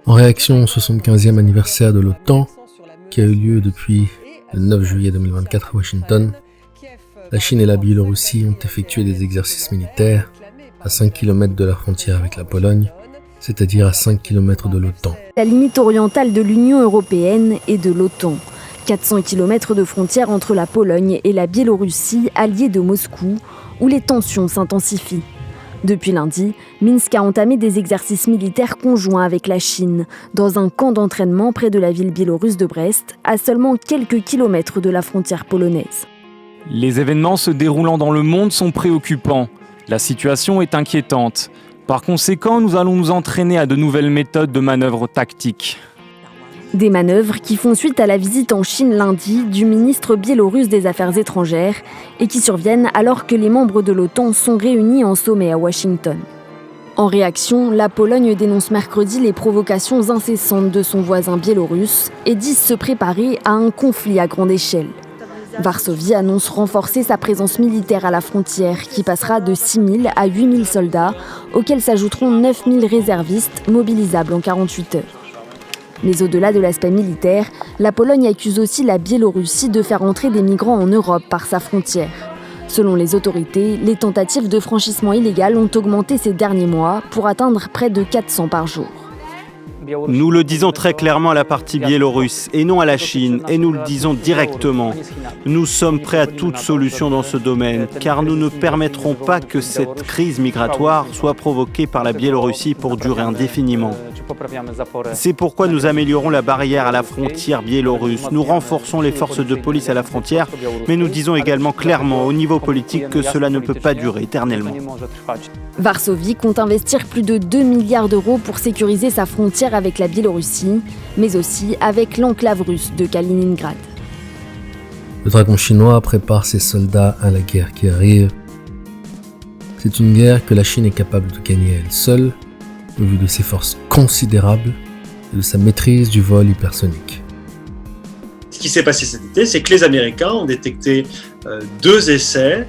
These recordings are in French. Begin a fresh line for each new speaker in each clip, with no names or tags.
En réaction au 75e anniversaire de l'OTAN, qui a eu lieu depuis le 9 juillet 2024 à Washington, la Chine et la Biélorussie ont effectué des exercices militaires à 5 km de la frontière avec la Pologne, c'est-à-dire à 5 km de l'OTAN.
La limite orientale de l'Union européenne et de l'OTAN. 400 km de frontière entre la Pologne et la Biélorussie, alliée de Moscou, où les tensions s'intensifient. Depuis lundi, Minsk a entamé des exercices militaires conjoints avec la Chine, dans un camp d'entraînement près de la ville biélorusse de Brest, à seulement quelques kilomètres de la frontière polonaise.
Les événements se déroulant dans le monde sont préoccupants. La situation est inquiétante. Par conséquent, nous allons nous entraîner à de nouvelles méthodes de manœuvres tactiques.
Des manœuvres qui font suite à la visite en Chine lundi du ministre biélorusse des Affaires étrangères et qui surviennent alors que les membres de l'OTAN sont réunis en sommet à Washington. En réaction, la Pologne dénonce mercredi les provocations incessantes de son voisin biélorusse et dit se préparer à un conflit à grande échelle. Varsovie annonce renforcer sa présence militaire à la frontière qui passera de 6 000 à 8 000 soldats, auxquels s'ajouteront 9 000 réservistes mobilisables en 48 heures. Mais au-delà de l'aspect militaire, la Pologne accuse aussi la Biélorussie de faire entrer des migrants en Europe par sa frontière. Selon les autorités, les tentatives de franchissement illégal ont augmenté ces derniers mois pour atteindre près de 400 par jour.
Nous le disons très clairement à la partie biélorusse et non à la Chine, et nous le disons directement. Nous sommes prêts à toute solution dans ce domaine, car nous ne permettrons pas que cette crise migratoire soit provoquée par la Biélorussie pour durer indéfiniment. C'est pourquoi nous améliorons la barrière à la frontière biélorusse, nous renforçons les forces de police à la frontière, mais nous disons également clairement au niveau politique que cela ne peut pas durer éternellement.
Varsovie compte investir plus de 2 milliards d'euros pour sécuriser sa frontière avec la Biélorussie, mais aussi avec l'enclave russe de Kaliningrad.
Le dragon chinois prépare ses soldats à la guerre qui arrive. C'est une guerre que la Chine est capable de gagner elle seule, au vu de ses forces considérables et de sa maîtrise du vol hypersonique.
Ce qui s'est passé cet été, c'est que les Américains ont détecté 2 essais.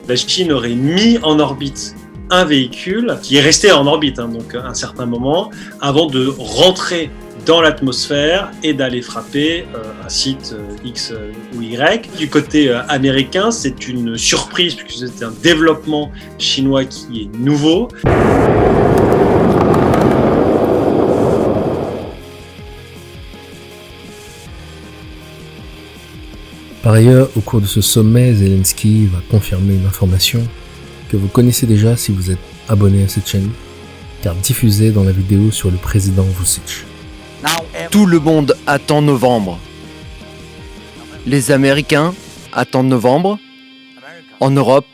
La Chine aurait mis en orbite un véhicule qui est resté en orbite, donc un certain moment, avant de rentrer dans l'atmosphère et d'aller frapper un site X ou Y. Du côté américain, c'est une surprise puisque c'est un développement chinois qui est nouveau.
Par ailleurs, au cours de ce sommet, Zelensky va confirmer une information que vous connaissez déjà si vous êtes abonné à cette chaîne, car diffusée dans la vidéo sur le président Vučić.
Tout le monde attend novembre. Les Américains attendent novembre, en Europe,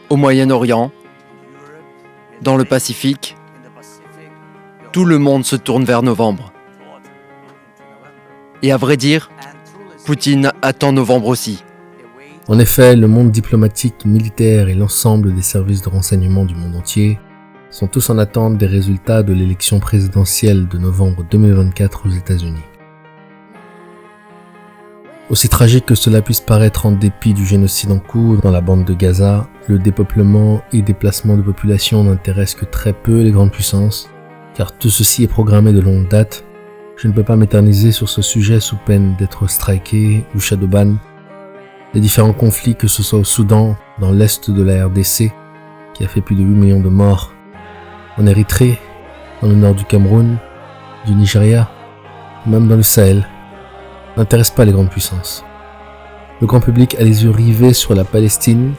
au Moyen-Orient, dans le Pacifique. Tout le monde se tourne vers novembre. Et à vrai dire, Poutine attend novembre aussi.
En effet, le monde diplomatique, militaire et l'ensemble des services de renseignement du monde entier sont tous en attente des résultats de l'élection présidentielle de novembre 2024 aux États-Unis. Aussi tragique que cela puisse paraître en dépit du génocide en cours dans la bande de Gaza, le dépeuplement et déplacement de population n'intéressent que très peu les grandes puissances, car tout ceci est programmé de longue date. Je ne peux pas m'éterniser sur ce sujet sous peine d'être striké ou shadowban. Les différents conflits, que ce soit au Soudan, dans l'est de la RDC, qui a fait plus de 8 millions de morts, en Érythrée, dans le nord du Cameroun, du Nigeria, même dans le Sahel, n'intéressent pas les grandes puissances. Le grand public a les yeux rivés sur la Palestine,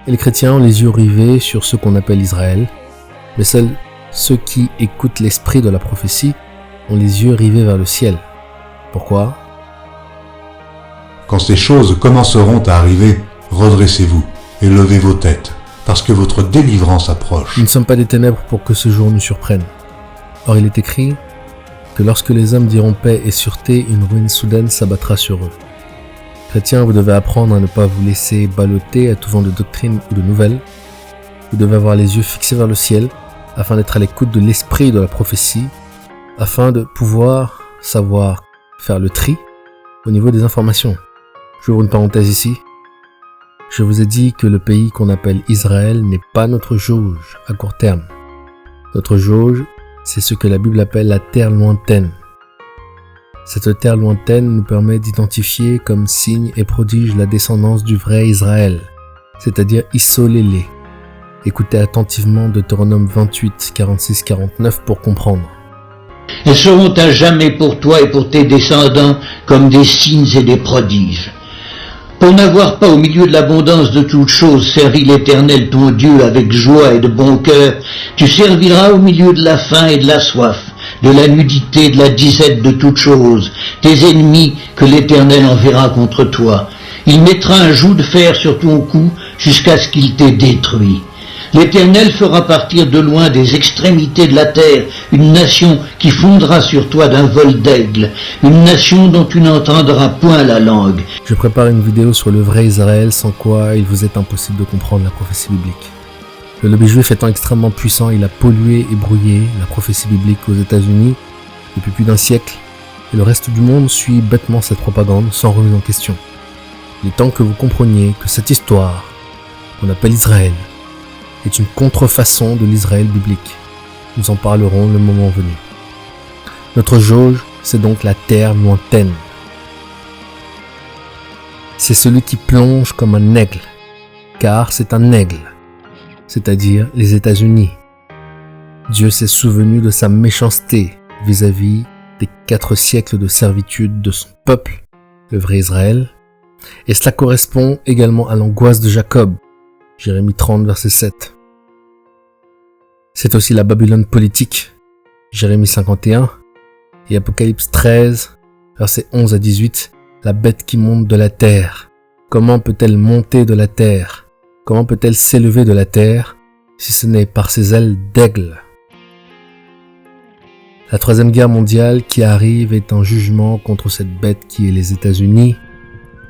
et les chrétiens ont les yeux rivés sur ce qu'on appelle Israël, mais seuls ceux qui écoutent l'esprit de la prophétie ont les yeux rivés vers le ciel. Pourquoi ?
Quand ces choses commenceront à arriver, redressez-vous et levez vos têtes, parce que votre délivrance approche.
Nous ne sommes pas des ténèbres pour que ce jour nous surprenne. Or il est écrit que lorsque les hommes diront paix et sûreté, une ruine soudaine s'abattra sur eux. Chrétiens, vous devez apprendre à ne pas vous laisser balloter à tout vent de doctrine ou de nouvelles. Vous devez avoir les yeux fixés vers le ciel, afin d'être à l'écoute de l'esprit de la prophétie, afin de pouvoir savoir faire le tri au niveau des informations. J'ouvre une parenthèse ici. Je vous ai dit que le pays qu'on appelle Israël n'est pas notre jauge à court terme. Notre jauge, c'est ce que la Bible appelle la terre lointaine. Cette terre lointaine nous permet d'identifier comme signe et prodige la descendance du vrai Israël, c'est-à-dire Isolélé. Écoutez attentivement Deutéronome 28, 46-49 pour comprendre.
Elles seront à jamais pour toi et pour tes descendants comme des signes et des prodiges. Pour n'avoir pas au milieu de l'abondance de toutes choses servi l'Éternel ton Dieu avec joie et de bon cœur, tu serviras au milieu de la faim et de la soif, de la nudité, de la disette de toutes choses, tes ennemis que l'Éternel enverra contre toi. Il mettra un joug de fer sur ton cou jusqu'à ce qu'il t'ait détruit. L'Éternel fera partir de loin des extrémités de la terre une nation qui fondera sur toi d'un vol d'aigle, une nation dont tu n'entendras point la langue.
Je prépare une vidéo sur le vrai Israël sans quoi il vous est impossible de comprendre la prophétie biblique. Le lobby juif étant extrêmement puissant, il a pollué et brouillé la prophétie biblique aux États-Unis depuis plus d'un siècle et le reste du monde suit bêtement cette propagande sans remise en question. Il est temps que vous compreniez que cette histoire qu'on appelle Israël est une contrefaçon de l'Israël biblique. Nous en parlerons le moment venu. Notre jauge, c'est donc la terre lointaine. C'est celui qui plonge comme un aigle, car c'est un aigle, c'est-à-dire les États-Unis. Dieu s'est souvenu de sa méchanceté vis-à-vis des 4 siècles de servitude de son peuple, le vrai Israël, et cela correspond également à l'angoisse de Jacob, Jérémie 30, verset 7. C'est aussi la Babylone politique, Jérémie 51, et Apocalypse 13, versets 11 à 18, la bête qui monte de la terre. Comment peut-elle monter de la terre? Comment peut-elle s'élever de la terre, si ce n'est par ses ailes d'aigle? La Troisième Guerre mondiale qui arrive est un jugement contre cette bête qui est les États-Unis,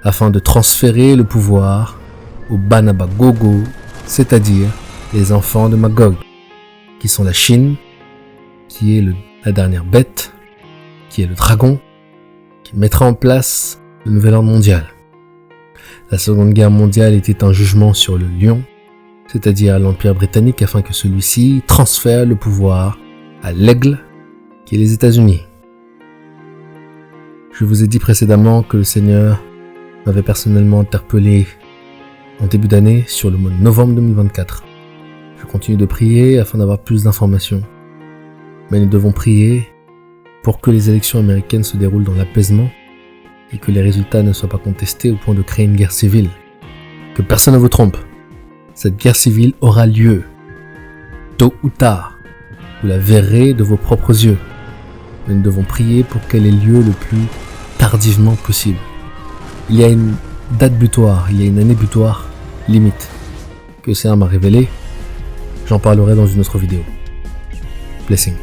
afin de transférer le pouvoir aux Banabagogo, c'est-à-dire les enfants de Magog, qui sont la Chine, qui est la dernière bête, qui est le dragon, qui mettra en place le nouvel ordre mondial. La Seconde Guerre mondiale était un jugement sur le lion, c'est-à-dire l'Empire britannique, afin que celui-ci transfère le pouvoir à l'aigle, qui est les États-Unis. Je vous ai dit précédemment que le Seigneur m'avait personnellement interpellé en début d'année sur le mois de novembre 2024. Je continue de prier afin d'avoir plus d'informations. Mais nous devons prier pour que les élections américaines se déroulent dans l'apaisement et que les résultats ne soient pas contestés au point de créer une guerre civile. Que personne ne vous trompe. Cette guerre civile aura lieu. Tôt ou tard. Vous la verrez de vos propres yeux. Mais nous devons prier pour qu'elle ait lieu le plus tardivement possible. Il y a une date butoir, il y a une année butoir limite que le Seigneur m'a révélé. J'en parlerai dans une autre vidéo. Blessing.